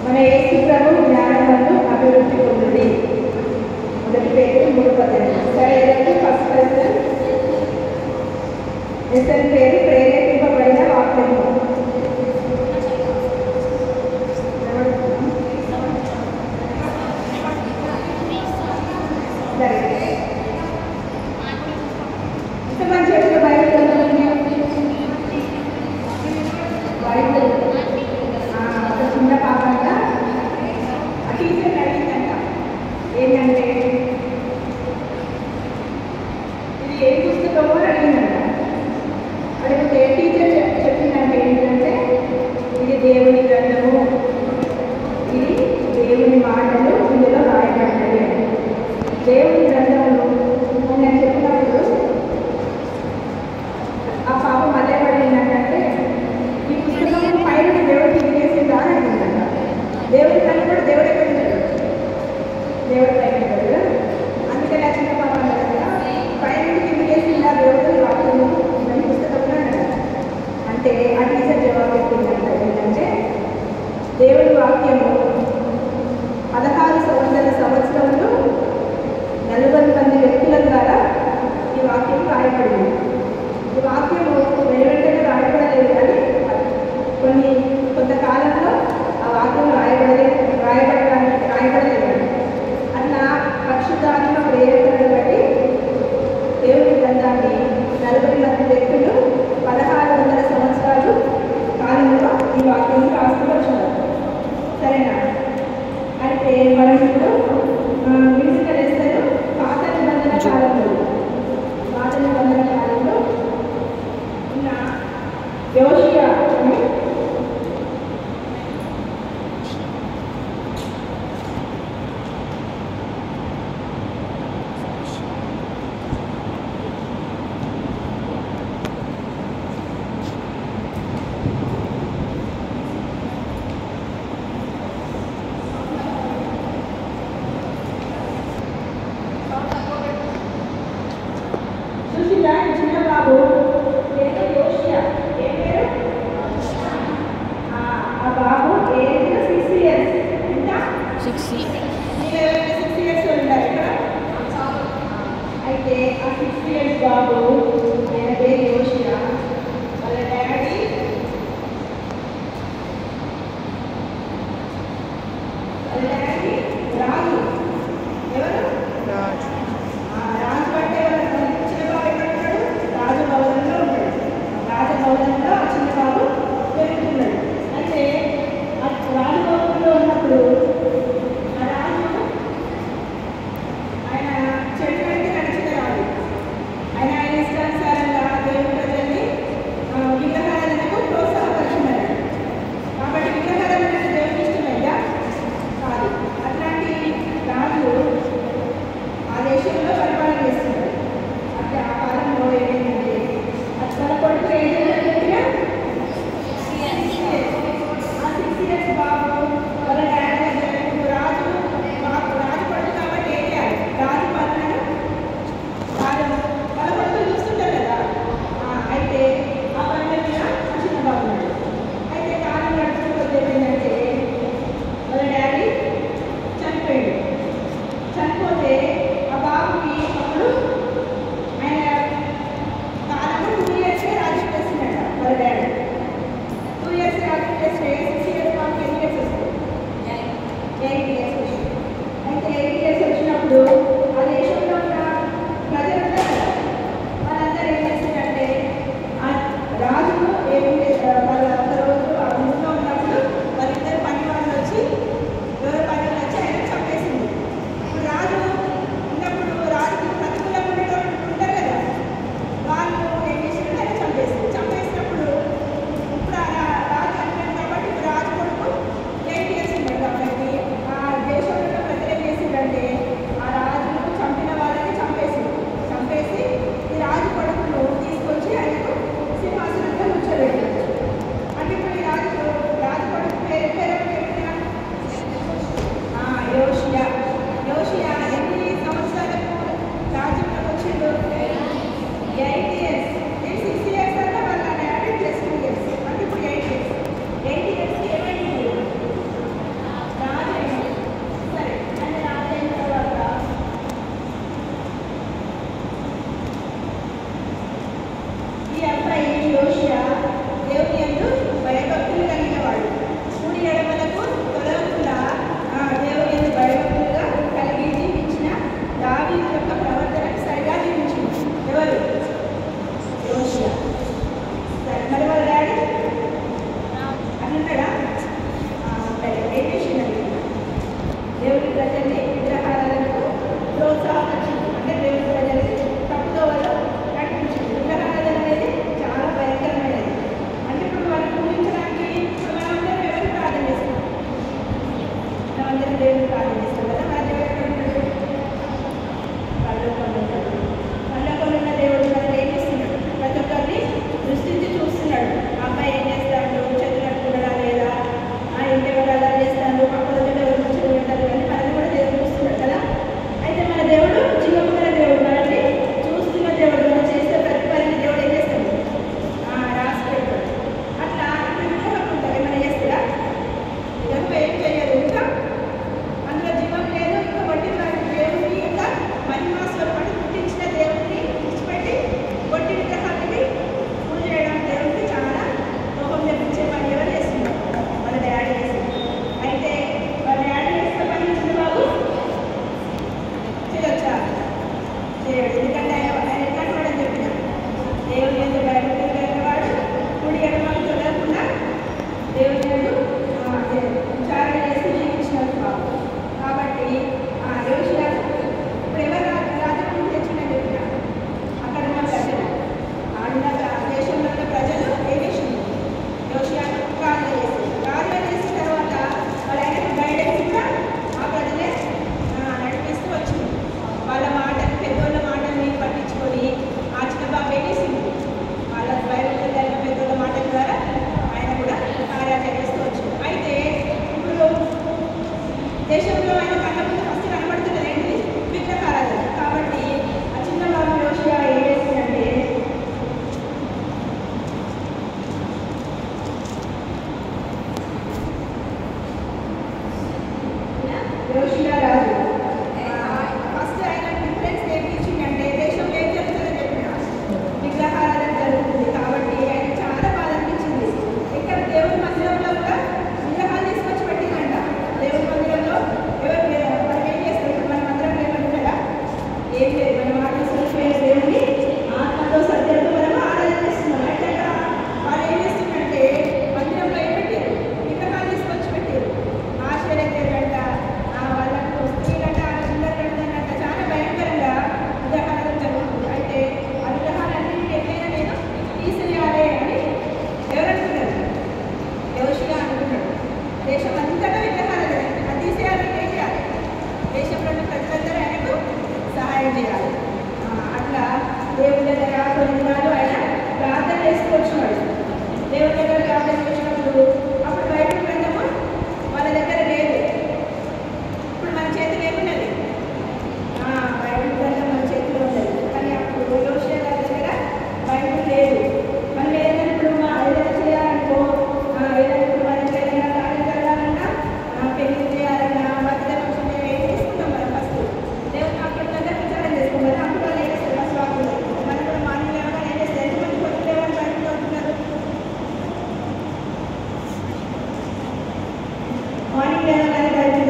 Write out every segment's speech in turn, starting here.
మన యేసు ప్రభు జ్ఞానమందు అభివృద్ధి పొందింది. మొదటి పేరు 3:18. సరే, ఫస్ట్ పర్సన్ లెసన్ పేరు ప్రేరేపింపబడిన వాక్యము. సరే, ఇంతమంది చేసిన బైబిల్ బైబిల్ ఒక చిన్న పాపంట ఆ టీచర్ అడిగిందంట, ఏంటంటే ఇది ఏ పుస్తకమో అడిగిందంట. అడిగితే టీచర్ చెప్పిందంటే ఏంటంటే ఇది దేవుని గ్రంథము, ఇది దేవుని మాటలు ఇందులో రాయబడ్డాయి. దేవుని గ్రంథంలో నేను చెప్పినప్పుడు ఆ పాప మళ్ళీ పడిందంటే ఈ పుస్తకం పైన దేవుడు తిరిగేసిందా అని అడిగిందంట. దేవుడి పైన కూడా దేవుడే పెట్టాడు, దేవుడి పైన పెట్టాడు. అందుకని ఆ చిన్న పాప పైన తిరిగేసిందా దేవుడు వాక్యము ఇవన్నీ పుస్తకంలో అన్నాడు. అంటే ఆ టీచర్ జవాబు చెప్పిందంట ఏంటంటే దేవుడి వాక్యము 1600 సంవత్సరంలో 40 మంది వ్యక్తుల ద్వారా ఈ వాక్యం రాయబడింది. ఈ వాక్యము వెంటనే రాయబడలేదు, కానీ కొంతకాలంలో ఆ వాక్యం రాయబడలేదు. అట్లా పరిశుద్ధాత్మ ప్రేరేపణను బట్టి దేవుని గ్రంథాన్ని 40 మంది వ్యక్తులు 1600 సంవత్సరాలు కాలంలో ఈ వాక్యం రాస్తూ వచ్చారు. సరేనా? అయితే మనం ఇప్పుడు మ్యూజికల్ వేస్తారు. పాత నిబంధన కాలంలో ఉన్న యోషియా చూసిందా? చిన్న బాబు పేరు యోషియా. ఏం పేరు? ఆ బాబు ఏజ్ 6 years. ఎంత? 6 years. 6 years ఉంటారు ఇక్కడ. అయితే ఆ 6 years బాబు ఆయన పేరు యోషియా. వాళ్ళ డాడీ రాజు. ఎవరు? రాజు. రాజు అంటే చిన్న బాబు ఎక్కడున్నాడు? రాజభవనంలో ఉంటాడు. రాజభవనంలో ఆ చిన్న బాబు పెరుగుతున్నాడు. అయితే ఆ రాజభవనంలో ఉన్నప్పుడు ఆ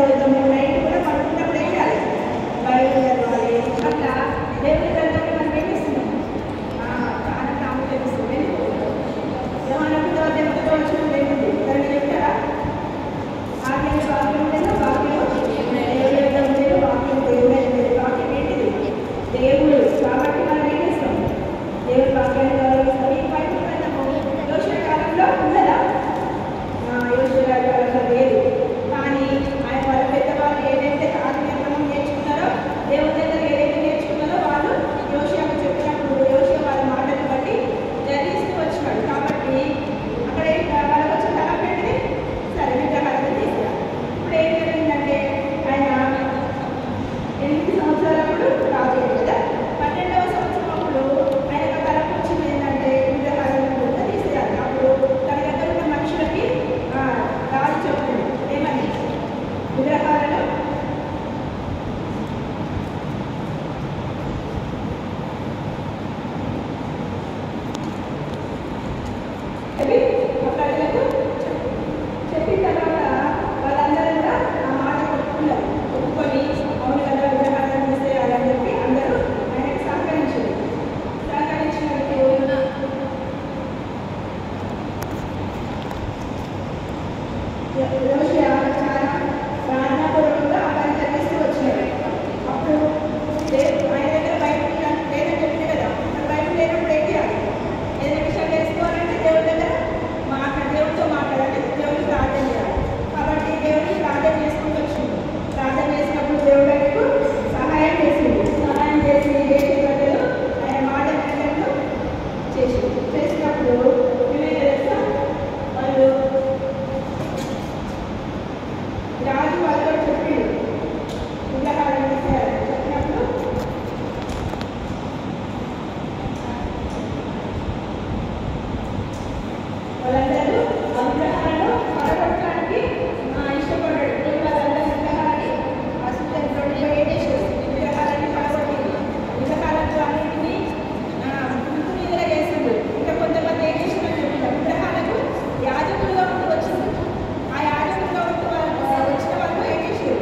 చదువుతాము, నైట్ కూడా పడుకున్నప్పుడు ఏం చేయాలి, బైబిల్ చదవాలి. అట్లా దేవుని గ్రంథంలో మనం ఏం చేస్తున్నాం, చాలా ప్రాముఖ్యత ఇస్తుంది. యోహాను దేవుడితో వచ్చిన దేవుడు దాన్ని చెప్తారా, ఆజ్ఞ వాక్యం లేదు, వాక్యం దేవుడు లేదు, వాక్యం దేవుడే లేదు. వాక్యం ఏంటిది, దేవుడు. కాబట్టి మనం ఏం చేస్తాం, దేవుడి వాక్యాన్ని గౌరవిస్తాం. ఈ బైబిల్ గ్రంథము యోషువ కాలంలో ఉన్నదా, యోషువ కాలంలో లేదు. కానీ ఆయన వాళ్ళ పెద్దవాళ్ళు ఏదైతే ఆత్మీయక్రమం నేర్చుకున్నారో, దేవుడి దగ్గర ఏదైతే నేర్చుకున్నారో వాళ్ళు యోషువకు చెప్పినప్పుడు యోషువ వాళ్ళ మాటలు బట్టి జరిగిస్తూ వచ్చినాడు. కాబట్టి అక్కడ వాళ్ళకి వచ్చిన తలం ఏంటిది, సరే విగ్రహాలను తీసుకురా. ఇప్పుడు ఏం జరిగిందంటే ఆయన 8 సంవత్సరాలప్పుడు రాజు కదా, 12వ సంవత్సరం అప్పుడు ఆయన తలకు వచ్చింది ఏంటంటే విగ్రహాలను కూడా తీసుకురాలి. అప్పుడు తన దగ్గర ఉన్న మనుషులకి రాజు చెప్తుంది ఏమని, విగ్రహాలను ప్రజలకు చెప్పిన తర్వాత వాళ్ళందరూ కూడా ఆ మాట కొట్టుకున్నారు, ఒప్పుకొని అవును కదా విగ్రహాలను తీసేయాలని చెప్పి అందరూ ఆయనకు సహకరించారు. సహకరించినట్టు యోషువ చాలా ప్రార్థనాపూర్వకంగా ఆ పని జరిగిస్తూ వచ్చినాడు. అప్పుడు ఆయన దగ్గర బైబిల్ లేదని చెప్పింది కదా, బైబిల్ లేనప్పుడు ఏం చేయాలి, ఏదైనా విషయం తెలుసుకోవాలంటే దేవుడి దగ్గర దేవుడితో మాట్లాడాలి, దేవుడికి ప్రార్థన చేయాలి. కాబట్టి దేవుడికి ప్రార్థన చేసుకుంటూ వచ్చింది. ప్రార్థన చేసినప్పుడు దేవుడు ఆయనకు సహాయం చేసింది. సహాయం చేసి దేశ ప్రజలు ఆయన మాట వినట్లు చేసినప్పుడు ఏమైనా తెలుసా, వాళ్ళు రాజు వాళ్ళతో చెప్పిండు విగ్రహాలను తీసేయాలి. చెప్పినప్పుడు వాళ్ళందరూ ఆ విగ్రహాలను పడగొట్టడానికి ఇష్టపడ్డాడు. వాళ్ళందరూ విగ్రహాన్ని అశుద్ధంతో ఏం చేశారు, విగ్రహాలని పడగొట్టి విగ్రహాలకు అన్నింటినీ ముందు మీదగా చేసిండు. ఇంకా కొంతమంది ఏం చేసిందని చెప్తారు, విగ్రహాలకు యాజకులుగా ఉంటూ వచ్చింది. ఆ యాజకులుగా ఉంటూ వచ్చిన వాళ్ళు ఏం చేశారు,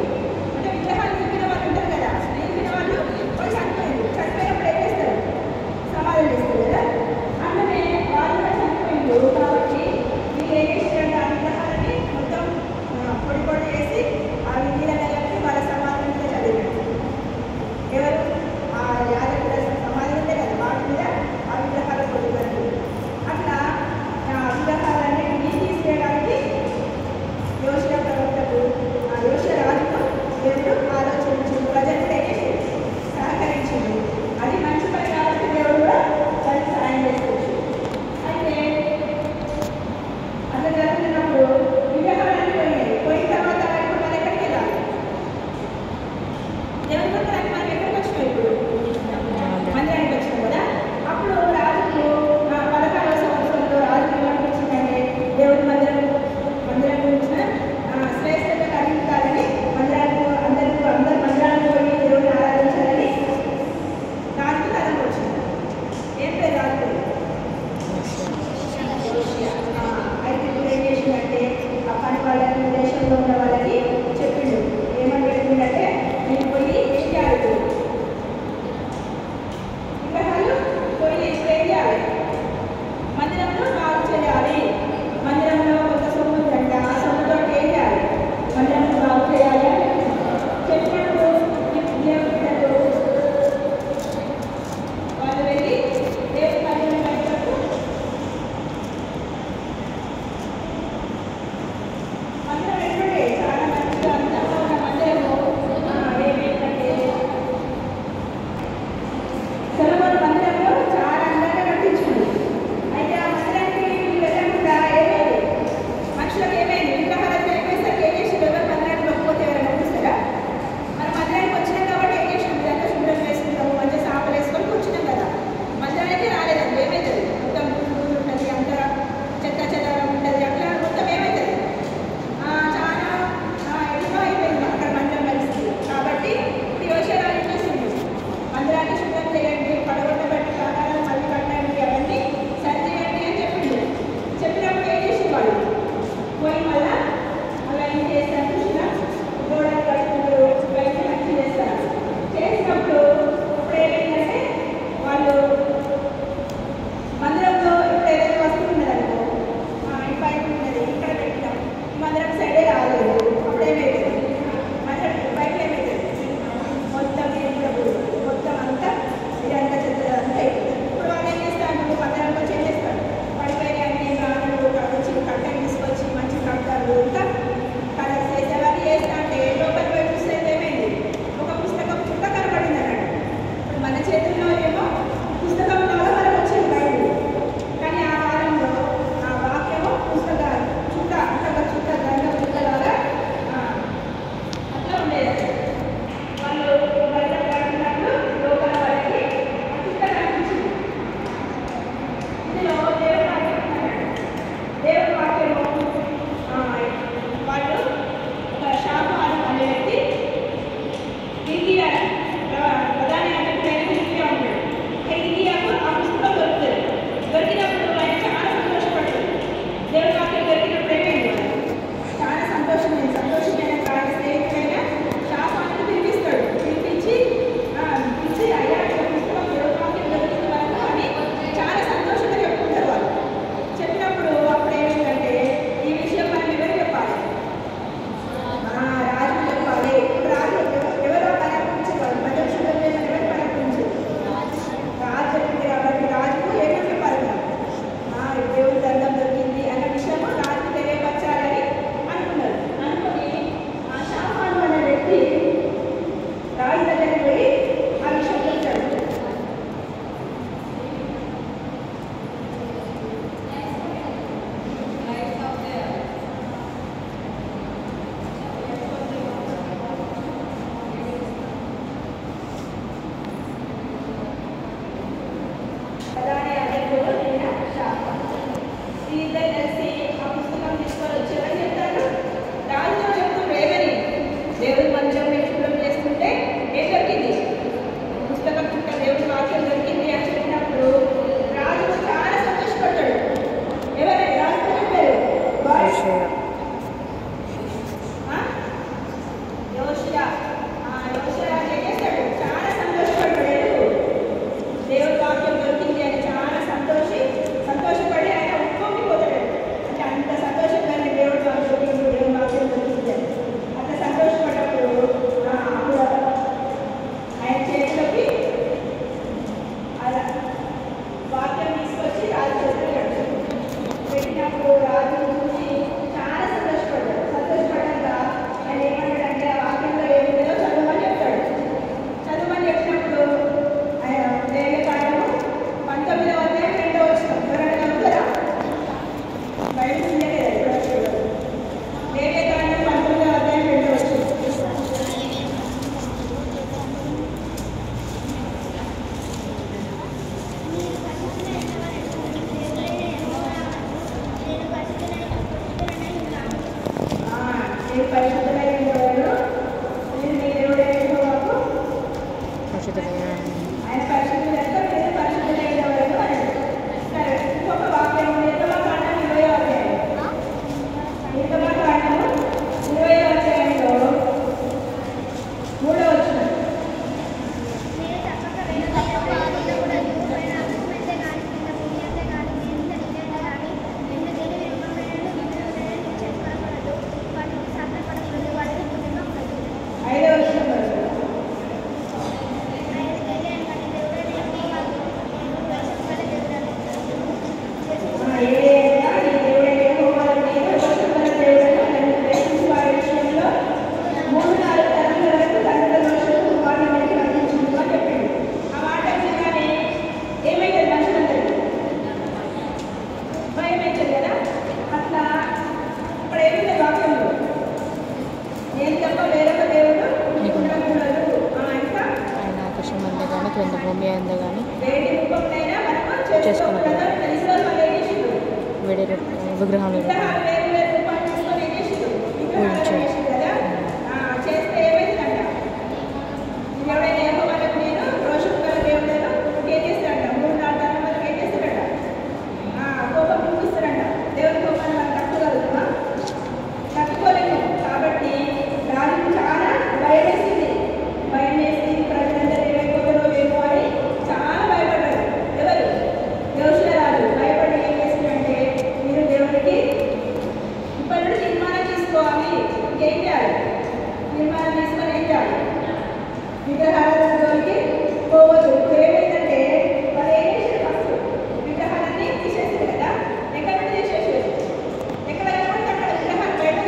ఇంకా కలర్స్ వేసేవాళ్ళు వేస్తా అంటే లోపలికి పోయి చూస్తే ఏమైంది, ఒక పుస్తకం చుట్ట కనబడింది అన్నాడు. ఇప్పుడు మన చేతుల్లో ఏమో పుస్తకం లాగా మనకు వచ్చింది బైబిల్, కానీ ఆ కాలంలో ఆ వాక్యము పుస్తకాలు చుట్ట అంతగా చుట్ట దండ చుట్టలాగా అట్లా ఉండేది. వాళ్ళు బయట పడుతున్నప్పుడు లోపల వాళ్ళకి చుట్ట కనిపించింది. ఇందులో దేవుడు వాక్యం ఉన్నాడు. దేవుడు వాక్యము వాళ్ళు ఒక షాపాను అనే వ్యక్తి హిల్కియా ప్రధాని అధ్యక్షుడైన హిల్కియా ఉన్నాడు. హిల్కియాకు ఆ పుస్తకం దొరుకుతుంది. దొరికినప్పుడు ఆయన చాలా సంతోషపడ్డాడు. దేవుడి వాక్యం దొరికినప్పుడు ఏమైంది, చాలా సంతోషమైన ఆయన స్నేహితుడైన షాపాను పిలిపిస్తాడు. పిలిపించి అయ్యా పుస్తకం దేవుడి వాక్యం దొరికింది వరకు అని చాలా సంతోషంగా చెప్పుకుంటారు వాళ్ళు. చెప్పినప్పుడు అప్పుడు ఏమైందంటే ఈ విషయం మనం ఎవరు చెప్పాలి, రాజు చెప్పాలి. రాజు ఎవరో పలకరించేవాళ్ళు, ప్రజలు ఎవరు పలకరించారు, రాజు చెప్పింది కాబట్టి రాజుకు ఏమో చెప్పాలి కదా, దేవుడి దండం దొరికింది అన్న విషయము రాజుకు తెలియపరచాలని అనుకున్నారు. అనుకుని ఆ షాపాను అనే వ్యక్తి రాజు దగ్గరికి పోయి ఆ విషయం చెప్తాడు. ప్రధాని అధ్యక్షుడు నేను షాపాను ఇద్దరు కలిసి ఆ పుస్తకం తీసుకొని వచ్చారని చెప్తారు. రాజుతో చెప్తుంటే ఏమని, దేవుడి మంచం శుభ్రం చేస్తుంటే ఏం దొరికింది, పుస్తకం చుట్ట దేవుడి వాక్యం దొరికింది అని చెప్పినప్పుడు రాజు చాలా సంతోషపడ్డాడు. ఎవరైనా రాజుతో చెప్పారు యోషియా ఏం చేస్తాడు, చాలా సంతోషపడ్డాడు. దేవుడి వాక్యం దొరికింది అని చాలా సంతోషపడి ఆయన ఉప్పొంగిపోతాడు. అంటే అంత సంతోషంగా దేవుడి వాక్యం దొరికింది, దేవుడి వాక్యం దొరికింది అని అంత సంతోషపడ్డప్పుడు అప్పుడు ఆయన చేతిలోకి అలా వాక్యం తీసుకొచ్చి రాజు చేతిలో పెట్టినప్పుడు రాజు చూసి చాలా సంతోషపడ్డాడు. సంతోషపడ్డాక ఆయన ఏమంటాడంటే ఆ వాక్యంలో ఏముందో చదవమని చెప్తాడు. చదవమని చెప్పినప్పుడు ఆయన లేఖకాండము 19వ అధ్యాయం 2వ వచనం ఎవరైనా చదువుతారా? బైబిల్ ఉండేది లేఖకాండం 19వ అధ్యాయం 2వ వచనం. నేను పరిశుద్ధులైన వారు, నేను మీ దేవుడైన యెహోవాకు ఆయన పరిశుద్ధులైతే మీరు పరిశుద్ధులైన వారు అని. సరే, ఇంకొక వాక్యం నిర్గమకాండం 20వ అధ్యాయం. నిర్గమకాండము 20వ అధ్యాయంలో 3వ వచనం. ఐదవ వచనం వరకు. భూమి అయిందే కానీ చేసుకున్న వేరే విగ్రహాలు కాబట్టి రాజుకు చాలా భయం వేసి ప్రజలందరూ ఏమైపోతారో ఏమో అని చాలా భయపడ్డారు. ఎవరు? యోషియా రాజు భయపడి ఏం చేసిందంటే, మీరు దేవుడికి ఇప్పటి నుండి తీర్మానం తీసుకోవాలి. ఇంకేం చేయాలి? తీర్మానం తీసుకొని ఏం చేయాలి? విగ్రహాలకి పోవద్దు. ఇప్పుడు ఏమైందంటే వాళ్ళు ఏం చేసారు? ఫస్ట్ విగ్రహాలన్నీ తీసేసారు కదా. ఎక్కడ నుండి తీసేసారు? ఎక్కడ కనబడితే అక్కడ విగ్రహాలు బయట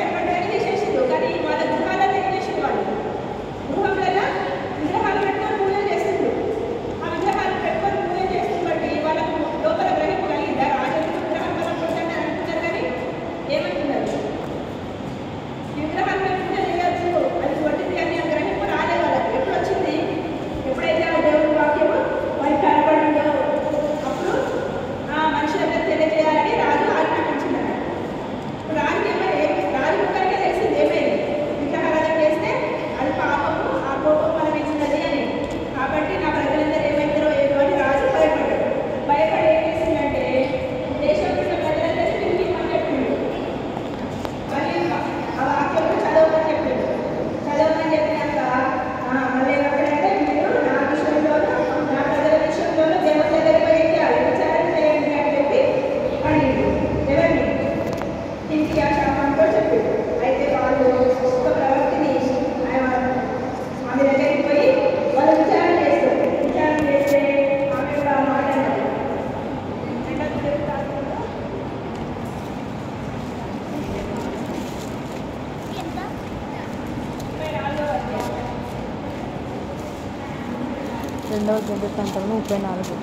రెండవ దినవృత్తాంతములు 34.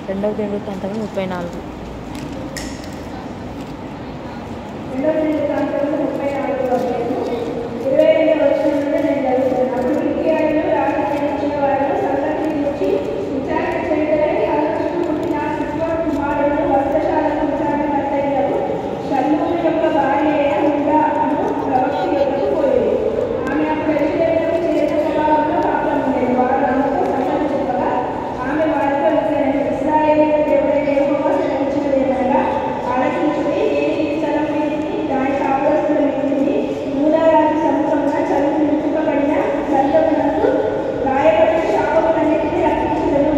రెండవ దినవృత్తాంతములు 34. రెండవ దినవృత్తాంతములు 34వ అధ్యాయము 22వ వచనం నుండి నేను చదువుతున్నాను. అప్పుడు హిజ్కియాను రాజు నియమించిన వారిలో సంగతిని గురించి విచారణ చేయడానికి ఆలోచన పుట్టిన సిద్కియా కుమారుడు వస్త్రశాలకు విచారణకర్తయ్యకు షల్లూము యొక్క భార్య అయిన హుల్దా అను ప్రవక్త యొద్దకు పోయేది. ఆమె అప్పుడు యెరూషలేమునకు చేరిన స్వభావంలో కాపురం ఉండేది. వారు ఆమెతో సంగతి చెప్పగా ఆమె వారితో ఇట్లనెను, ఇశ్రాయేలీయుల దేవుడైన యెహోవా సెలవిచ్చినదేమనగా, ఆలకించుడి, నేను ఈ స్థలం మీదిని దాని కాపురస్తుల మీదిని యూదా రాజు సముఖమున చదువు నిలుపుకబడిన గ్రంథమునందు రాయబడిన శాపములన్నిటినీ రక్షించుదును.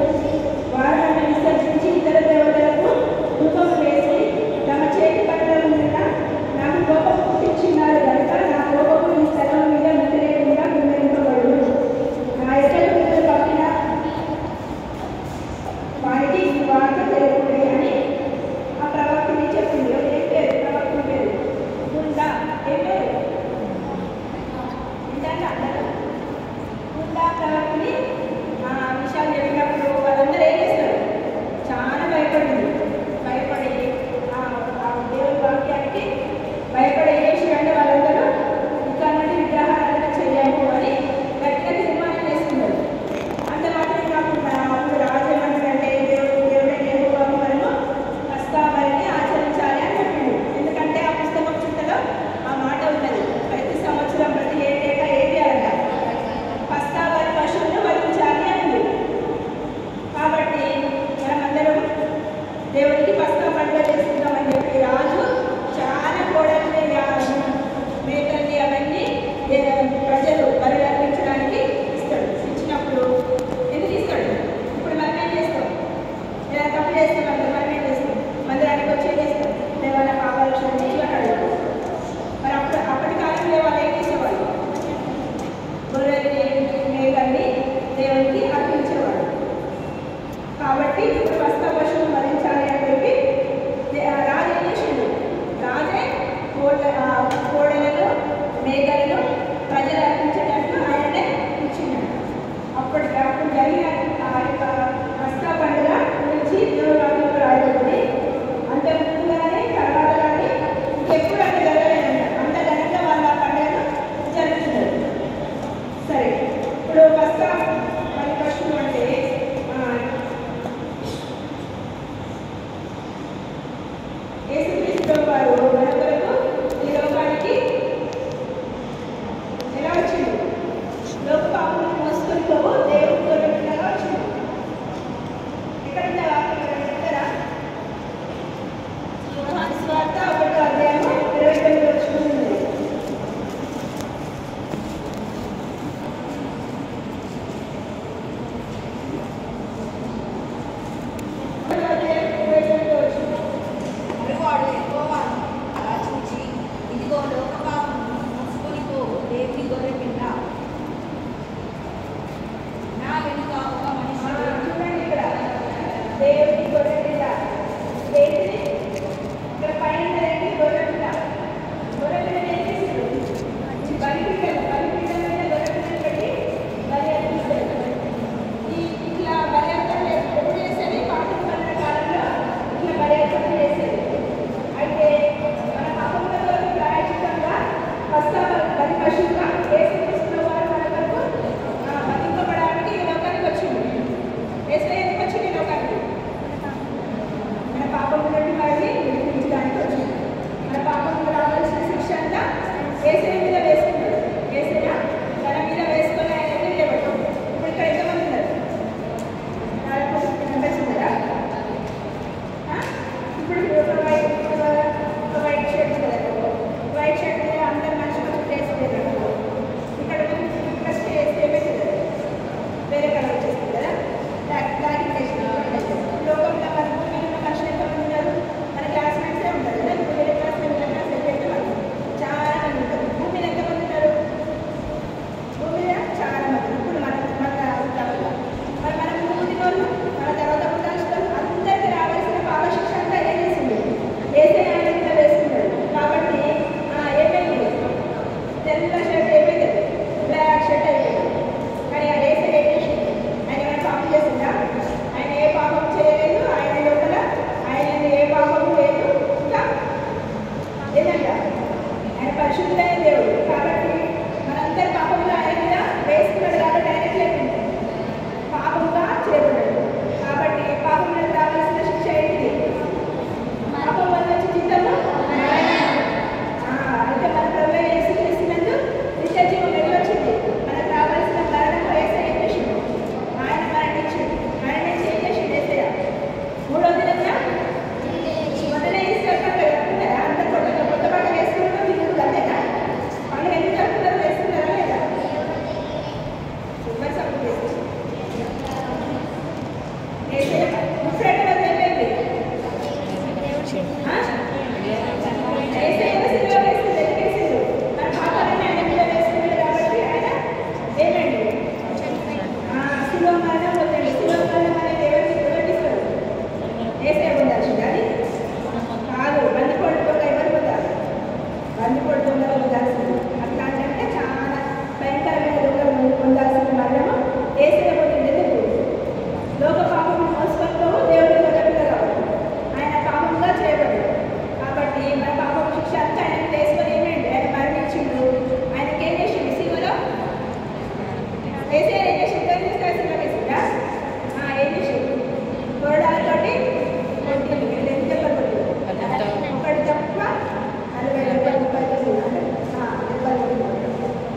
వారు నన్ను విసర్జించి ఇతర దేవతలకు ధూపము వేసి తమ చేతి పనుల మీద నాకు కోపం పుట్టించినారు కనుక నా కోపము ఈ స్థలం మీద వ్యతిరేకంగా వివరింపబడును. నా ఎద్దకు మీరు పంపిన వారికి ఈ వార్త తెలుపుడి అని ఆ ప్రవక్తని చెప్పింది. ఏం పేరు ప్రవక్తని పేరు? హుల్దా. ఏం పేరు? ఏంటంటే అందరూ హుల్దా ప్రవక్తని ఆ విషయాలు చెప్పినప్పుడు వాళ్ళందరూ ఏం చేస్తారు? చాలా భయపడింది. భయపడి ఆ దేవుని వాక్యానికి భయపడి ఏం చేశారంటే వాళ్ళందరూ ఇక్కడ నుండి విగ్రహారాధన చేయము అని గట్టిగా తీర్మానం చేసుకున్నారు. అంత మాత్రం కాకుండా అప్పుడు రాజు ఏమంటారంటే దేవుడైన యెహోవాకు మనము పస్కా బలిని ఆచరించాలి అని చెప్పిండు. ఎందుకంటే ఆ పుస్తకం చుట్టలో ఆ మాట ఉన్నది. ప్రతి సంవత్సరం ప్రతి ఏటేటా ఏం చేయాలంట? పస్కా బలి పశువును వధించాలి అని. కాబట్టి మనమందరం దేవుడికి పస్కా పండుగ చేసుకుందామని చెప్పి రాజు చాలా కోడల్ని మేకల్ని అవన్నీ ప్రజలు బలి అర్పించడానికి ఇస్తాడు. ఇచ్చినప్పుడు ఎందుకు ఇస్తాడు? ఇప్పుడు మనం ఏం చేస్తాం? ఇలా తప్పు చేస్తాం అంటే మనం ఏం చేస్తాం? మందిరానికి వచ్చి ఏం చేస్తాం? దేవాల పాపాలు క్షమించి అని అడుగుతాం. మరి అప్పటి కాలంలో వాళ్ళు ఏం చేసేవాళ్ళు? గొర్రెల్ని మేకల్ని దేవునికి అర్పించేవాడు. కాబట్టి ఇప్పుడు పస్కా పశువును వధించాలి అని చెప్పి రాజు ఏం చేసిండు? రాజే కోడలను మేకలను ప్రజలు అర్పించేటట్టు ఆయనే ఇచ్చినాడు. అప్పుడు జరిగిన ఆ యొక్క పస్కా పండుగ గురించి దేవుని వాక్యంలో రాయబడింది. అంత ముందుగానే తర్వాత కానీ ఇంకెప్పుడు అంత జరగలేదంట. అంత ఘనంగా వాళ్ళ ఆ పండుగను జరుగుతున్నారు. సరే, ఇప్పుడు పస్కా బలి పశువులు అంటే యేసుక్రీస్తు వారు మన కొరకు ఈ లోకానికి ఎలా వచ్చిండు? లోక పాపములను మోసుకొని పోవు దేవుని గొర్రెపిల్లగా వచ్చిండు. ఎక్కడుంది వాక్యం? చెప్తారా? యోహాను సువార్త 1వ అధ్యాయము 29వ వచనం ఉంది. వాడు యెహోవాను అలా చూచి, ఇదిగో లోకపాపమును మోసుకొని పోవు దేవుని గొర్రెపిల్ల. నా వెనుక ఒక మనిషి చూడండి, ఇక్కడ దేవుని గొర్రెపిల్ల. ఏంటిది? ఇక్కడ పైన ఏంటి? గొర్రెపిల్ల. గొర్రెపిల్లని ఏం చేస్తారు? బలిపీఠం మీద గొర్రెపిల్లని పెట్టి బలి అర్పిస్తారు. ఇట్లా బలి అర్పణ ఎప్పుడు చేసేది? పాపం పడిన కాలంలో ఇట్లా బలి అర్పణ చేసేది. అయితే మన పాపముల కొరకు ప్రాయశ్చిత్తంగా పస్కా బలి పశువుగా యేసుక్రీస్తు వారు మన కొరకు వధింపబడడానికి ఈ లోకానికి వచ్చింది. యేసయ్య ఎందుకు వచ్చింది ఈ లోకానికి? మన పాపము నుండి వారిని విడిపించడానికి వచ్చింది. మన పాపము రావాల్సిన శిక్ష అంతా యేసయ్య మీద వేసుకున్నాడు. యేసయ్య తన మీద వేసుకొని ఆయన నిలబెట్టాడు. ఇప్పుడు ఇక్కడ ఎంతమంది ఉన్నారు? 4 మెంబర్స్ ఉన్నారా? ఇప్పుడు ఒక వైట్ షర్ట్ కదా, వైట్ షర్ట్ మీద అందరు మనిషి కొంచెం వేసుకోలేదు.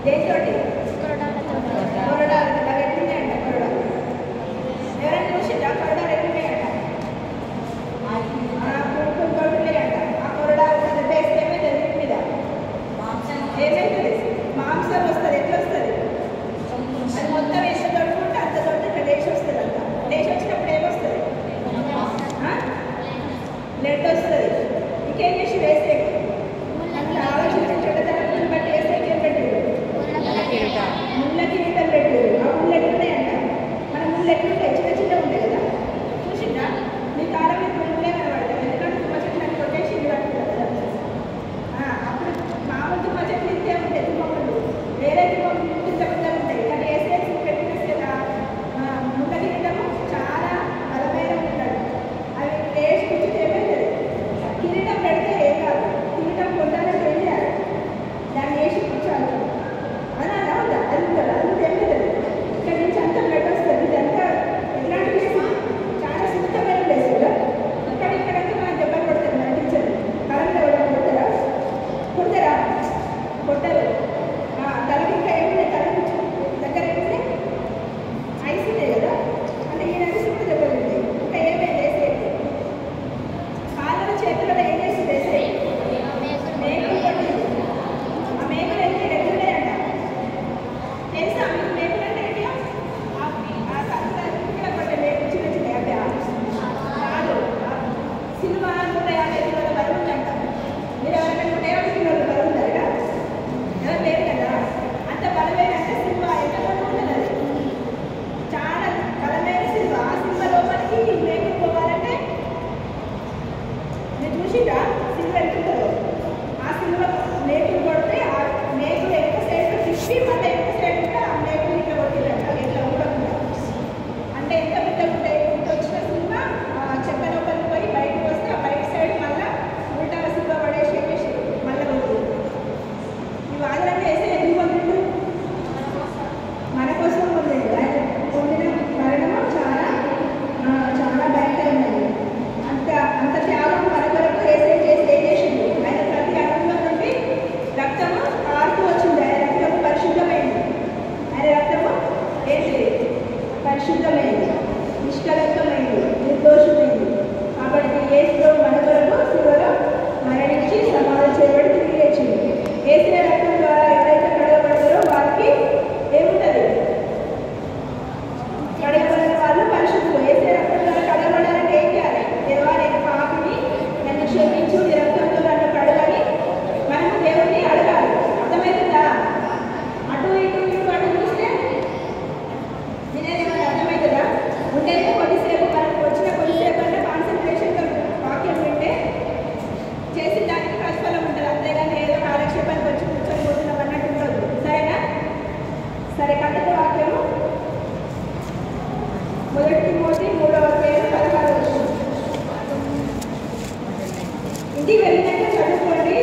దేంతోటి కొరడాలు అవి ఎట్లున్నాయంట కొరడాలు ఎవరైనా చూసిందా కొరడాలు ఎట్లున్నాయంట కొట్టున్నాయంట ఆ కొరడాలు వేస్తే ఏమైతుంది మీద ఏమైతుంది మాంసం వస్తుంది ఎట్లా వస్తుంది అది మొత్తం వేసి దొరుకుంటే అంత దొరికి ఇక్కడ లేచి వస్తుంది అంత లేచి వచ్చినప్పుడు ఏమొస్తుంది బ్లడ్ వస్తుంది ఇంకేం చేసి వేసే అట్లా ఆలోచించి చెడ్డతనం బట్టి వేస్తే ఏం పెట్టారు ముళ్ళ కిరీటం పెట్టారు ఆ ముళ్ళు ఎట్లున్నాయంట మన ముళ్ళు ఎట్లుంటాయి చిన్న చిన్న ఉంటాయి కదా చూసిందా నీ కాలం మీద ముళ్ళే కనబడతాయి ఎందుకంటే తుమ్మ చెట్లు అని కొట్టేసి ఇల్లు కట్టుకుంటారు కదా అప్పుడు మామూలు తుమ్మ చెట్లు ఇంతే ఉంటాయి తుమ్మ ముళ్ళు వేరే తుమ్మ ముళ్ళు ఇంత పెద్దగా ఉంటాయి కానీ వేస్తే పెట్టినట్టు కదా ముళ్ళ కిరీటము చాలా బలమైన ఉంటాడు అవి వేసి కూర్చుంటే ఏమైతుంది కిరీటం పెడితే ఏం కాదు కిరీటం పొందాలంటే ఏం చేయాలి దాన్ని వేసి కూర్చోాలి అని అలా ఉందా అది కదా అది ఏమవుతుంది ఇక్కడ నుంచి అంతా బ్లడ్ వస్తుంది ఇదంతా ఎట్లాంటి ప్లేస్ చాలా సున్నితమైన ప్లేస్ కదా ఇక్కడంతా మనం దెబ్బలు కొడతారు మన టీచర్ కళలో ఎవరైనా కొడతారా కొట్టరు తలకి ఇంకా ఏముంది తల దగ్గర ఏముంది ఐస్ ఉంటాయి కదా అంటే ఈ ఐస్ కూడా దెబ్బలు ఉంటాయి ఇంకా ఏమైంది వేసేది కాళ్ళ చేతులలో ఏం చేసి వేసేది మేకులు కొట్టింది ఆ మేకులు అయితే ఎట్లున్నాయంట తెలుసా మీకు మేకులు అంటే ఏంటి ఆ ఇక్కడ కొట్టే మేకులు చిన్న చిన్న కాదు సినిమా 150 కిలోల బరువు ఉందంట మీరు ఎవరైనా 150 కిలోల బరువు ఉంటారు కదా ఎవరు లేరు కదా అంత బలమైన అంటే సినిమా ఎంత బరువు ఉంటుంది అది చాలా బలమైన సినిమా ఆ సినిమా లోపలికి మేకులు పోవాలంటే మీరు చూసిరా సినిమా వెళ్తుంటారు ఆ సినిమా మేకులు కొడితే ఆ మేకులు ఎక్కువ సైడ్ తిప్పి మళ్ళీ ఎక్కువ సైడ్ ఉంటే ఆ మేకులు ఇట్లా కొట్టిరంట ఇట్లా ఉండకుండా అంటే ఎంత పెద్దగా ఉంటాయి ఇంత వచ్చిన సినిమా చెక్క లోపలికి పోయి బయటకు వస్తే ఆ బయట సైడ్ మళ్ళీ ఉల్టా సినిమా పడేసి వేసి మళ్ళీ కొడుతుంది ఈ వాదనగా వేస్తే ఎందుకు పొందిండు మన కోసం పొందిండు ఆయన పొందిన మరణము చాలా చాలా భయంకరమైనది అంత త్యాగం మన కొరకు చేసి ఏం చేసింది ఆయన ప్రతి అణువులో నుండి రక్తము కారుతూ వచ్చింది ఆయన రక్తము పరిశుద్ధమైంది ఆయన రక్తము ఏంటి పరిశుద్ధమైంది నిష్కలంకమైంది నిర్దోషమైంది కాబట్టి యేసులో మన కొరకు శిలువలో మరణించి సమాధి చేయబడి తిరిగి లేచింది యేసు రక్తం ద్వారా ఎవరైతే కడగబడతారో వారికి ఏముంటుంది కడగబడిన వాళ్ళు పరిశుద్ధులు యేసు రక్తం ద్వారా కడగబడాలంటే ఏం చేయాలి దేవా నేను పాపిని నన్ను క్షమించు నీ రక్తంతో నన్ను కడగని మనము దేవుడిని అడగాలి అర్థమవుతుందా అటు ఇటు చూస్తే నేనేది అర్థమవుతుందా ఉండేది కొద్దిసేపు మనకు వచ్చిన కొద్దిసేపు అంటే కాన్సన్ట్రేషన్గా వాక్యం వింటే చేసిన దానికి ప్రతిఫలం ఉంటుంది అంతేగాని ఏదో కాలక్షేపానికి వచ్చి కూర్చొని పోతున్నాం అన్నట్టు ఉండదు సరేనా సరే కథ వాక్యము 1 తిమోతి 3:16 ఇంటికి వెళ్ళినాక చదువుకోండి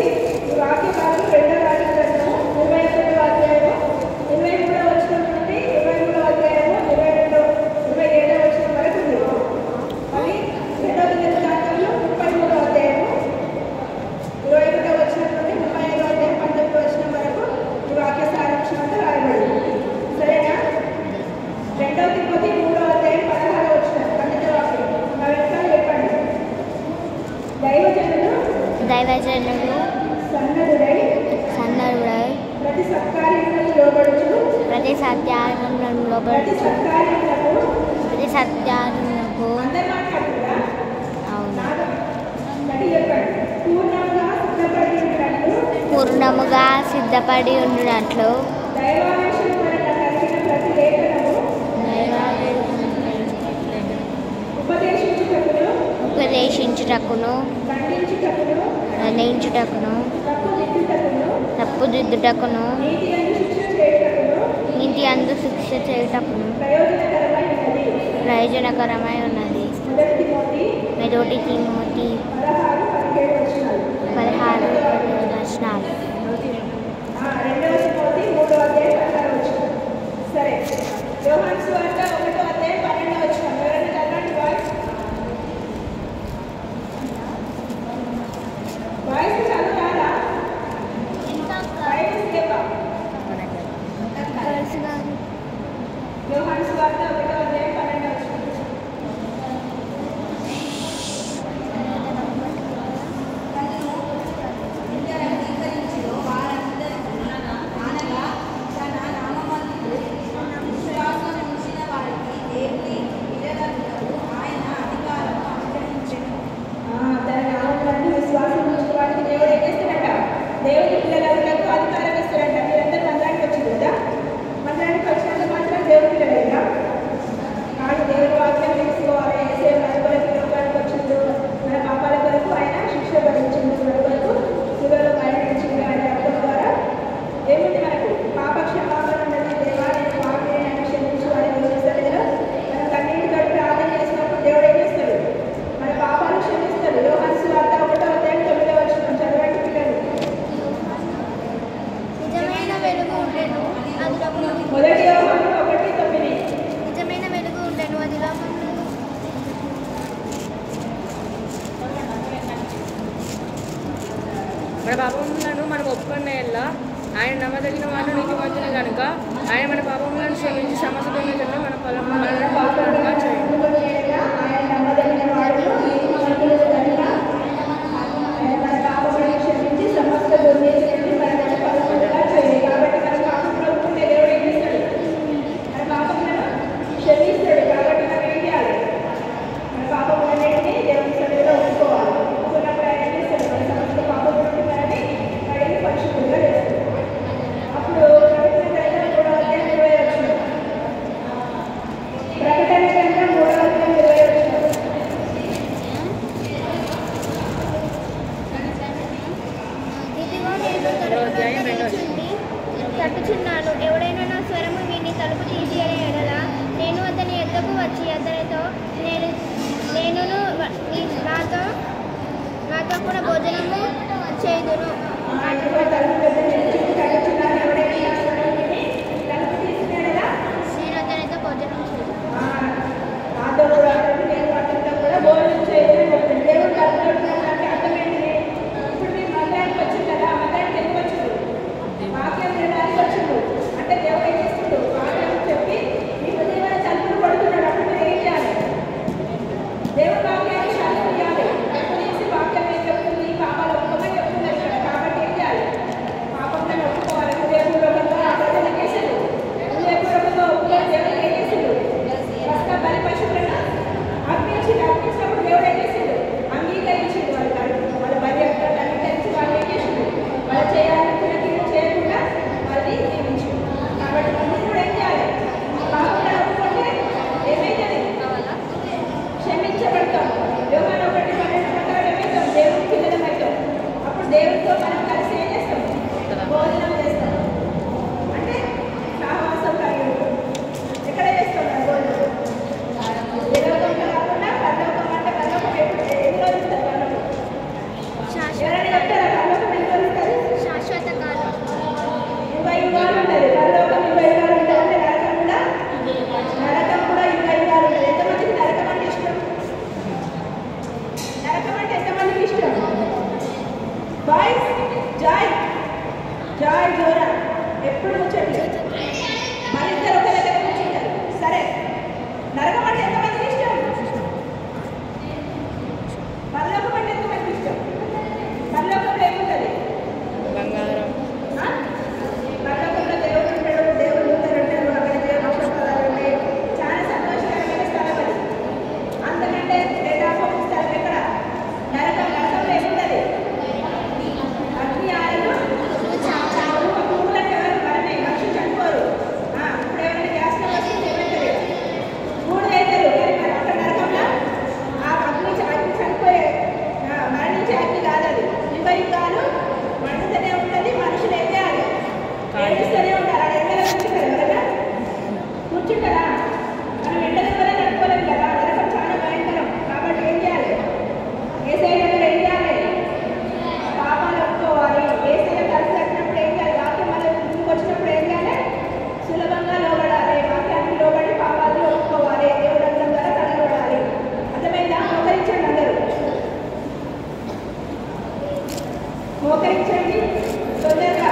ఈ వాక్య భాగం 2వ రాజగ్రంథము 21వ అధ్యాయము 23వ వచనం నుండి 23వ అధ్యాయము 27వ వచనం వరకు ఉంది మళ్ళీ 2వ దినవృత్తాంతంలో 33వ అధ్యాయము 21వ వచనం నుండి 35వ అధ్యాయం 19వ వచనం వరకు ఈ వాక్య సారాంశం అంతా రాయబడింది సరేనా 2వ తిమోతి 3వ అధ్యాయం 16వ వచనం పండిత వాక్యం నా వెనకాల చెప్పండి దైవజనుడు సన్నదుడై ప్రతి సత్కార్యములకు లోబడుచు ప్రతి సత్యాలకు అందరూ మాట్లాడుతుందా అవునా చెప్పండి పూర్ణముగా సిద్ధపడి ఉండునట్లు ఉపదేశించుటకును ఖండించుటకును తప్పుదిద్దుటకును నీతి అందు శిక్ష చేయుటకును ప్రయోజనకరమై ఉన్నది 1 తిమోతి 16 వచనాలు సరే యోహాను సువార్త 1వ అధ్యాయం 12వ వచనం ఎవరైనా చదవండి వాయిస్ చదవాలా వాయిస్ సేవ మొదటి యోహాను 1:9. నిజమైన వెలుగు ఉండెను, అది లోకంలో మన పాపములను మనం ఒప్పుకునేలా ఆయన నమ్మదగిన వాడు నీతిమంతుని కనుక ఆయన మన పాపములను క్షమించి సమస్త దుర్నీతులను మన మనల్ని పాపములుగా చేయండి. ఆయన నమ్మదగిన వాడు నీతిమంతుడు కనుక ఆయన మన పాపములను క్షమించి సమస్త దుర్నీతులను మనల్ని పాపములుగా చేయండి. కాబట్టి మన పాపములు ఒప్పుకుంటే దేవుడు ఏం చేస్తాడు? మన పాపములను క్షమిస్తాడు. కాబట్టి మనం ఏం చేయాలి? మన పాపములన్నింటినీ దేవుని సన్నిధిలో ఒప్పుకోవాలి. ఒప్పుకున్నప్పుడు ఆయన ఏం చేస్తాడు? మన సమస్త పాపములను మనల్ని కడిగి పరిశుద్ధంగా చేస్తాడు. అప్పుడు ప్రకటన గ్రంథం 3:20. ఇదిగో నేను తట్టుచున్నాను. ఎవడైనా నా స్వరము విని తలుపు తీసి ఎడల నేను అతని ఎద్దకు వచ్చి అతనితో నాతో కూడా భోజనము చేదును. నేను అతనితో భోజనం చేదును. అంటే దేవుడు ఏం చేస్తుండు? వాక్యం చెప్పి మీ హృదయమైన తలుపులు కొడుతున్నాడు. అప్పుడు మీరు ఏం చేయాలి? దేవుడు వాక్యాన్ని చదివియాలి. తీసి వాక్యం ఏం చెప్తుంది? పాపాలు ఒప్పుకోమని చెప్తున్నారు ఇక్కడ. కాబట్టి ఏం చేయాలి? పాపంలో ఒప్పుకోవాలి. హృదయపూర్వకంగా ఆ ప్రజలు చేశారు. హృదయపూర్వకంగా ఒప్పుకొని దేవుడు ఏం చేసిండు? ఫస్ట్ బలి పశువులను అర్పించినప్పుడు దేవుడు ఏం చేసిండు? అంగీకరించిండు. వాళ్ళ బలి అక్కడ అంగీకరించి వాళ్ళు ఏం చేసిండు? వాళ్ళు చేయాలనుకున్న తీరు చేయకుండా వాళ్ళని నియమించిండు. కాబట్టి మనం కూడా ఏం చేయాలి? పాపంలో ఒప్పుకుంటే ఏమైతుంది? క్షమించబడతాం. యోహాను 1:12 ప్రకారం ఏమవుతాం? దేవుని పిల్లలం అవుతాం. అప్పుడు దేవుడితో మనం కలిసి ఏం చేస్తాం? భోజనం చేస్తాం. అంటే సహవాసం కలిగి ఉంటాం. ఎక్కడ చేస్తాం మనం భోజనం? దేవలోకంలో కాకుండా పరలోకం. అంటే పరలోకం ఎన్ని రోజులు ఇస్తారు? పరలోకం ఎవరైనా చెప్తారా? పరలోకం ఎన్ని రోజులు ఇస్తారు? శాశ్వత కాలం. 20 యుగాలు ఉంటుంది. పరలోకం 20 యుగాలు ఉంటుంది. అంటే నరకం కూడా 20 యుగాలు ఉంటుంది. ఎంతమందికి నరకం అంటే ఇష్టం? నరకం అంటే ఎంతమందికి ఇష్టం? బాయ్స్ జాయ్ జాయ్ జోరా ఎప్పుడు ముచ్చట్లేదు. మన ఇద్దరు ఒక దగ్గర కూర్చుంటారు. సరే, నరకం అంటే ఎంతమందికి ఇష్టం? పరలోకం అంటే ఎంతమందికి ఇష్టం? పరలోకంలో ఏముంటుంది? బంగారం, పరలోకంలో దేవుడు ఉంటాడు. దేవుడు ఉంటారు. అక్కడ దేవుడు నక్షత్రాలు ఉంటాయి. చాలా సంతోషకరమైన స్థలం అది. అంతకంటే స్థలం ఎక్కడ? నరకంలో ఏముంటుంది? అగ్ని, ఆరను, చావు. ఆ పువ్వులకు ఎవరు మరణి మనుషులు చనిపోరు. ఇప్పుడు ఏమైనా గ్యాస్ వస్తే ఏమవుతుంది? బూడిద అవుతారు. కానీ మరి అక్కడ నరకంలో ఆ అగ్ని చనిపోయే మరణించే అగ్ని కాదు అది. 20 యుగాలు మండుతూనే ఉంటుంది. మనుషులు ఏం చేయాలి? ఏడుస్తూనే ఉంటారు. ఆ ఎండలో కూర్చుంటారు. ఎవరైనా కూర్చుంటారా? మనం ఎండలో కూడా నడుపుకోలేము కదా. నరకం చాలా భయంకరం. కాబట్టి ఏం చేయాలి? ఏసయ్య దగ్గర ఏం చేయాలి? పాపాలు ఒప్పుకోవాలి. ఏసయ్య కలిసి వచ్చినప్పుడు ఏం చేయాలి? వాక్యం మన ముందుకు వచ్చినప్పుడు ఏం చేయాలి? సులభంగా లోబడాలి. వాక్యానికి లోబడి పాపాలు ఒప్పుకోవాలి. దేవుడు అందరం ద్వారా కడగబడాలి. అర్థమైందా? మోకరించండి అందరూ. మోకరించండి తొందరగా.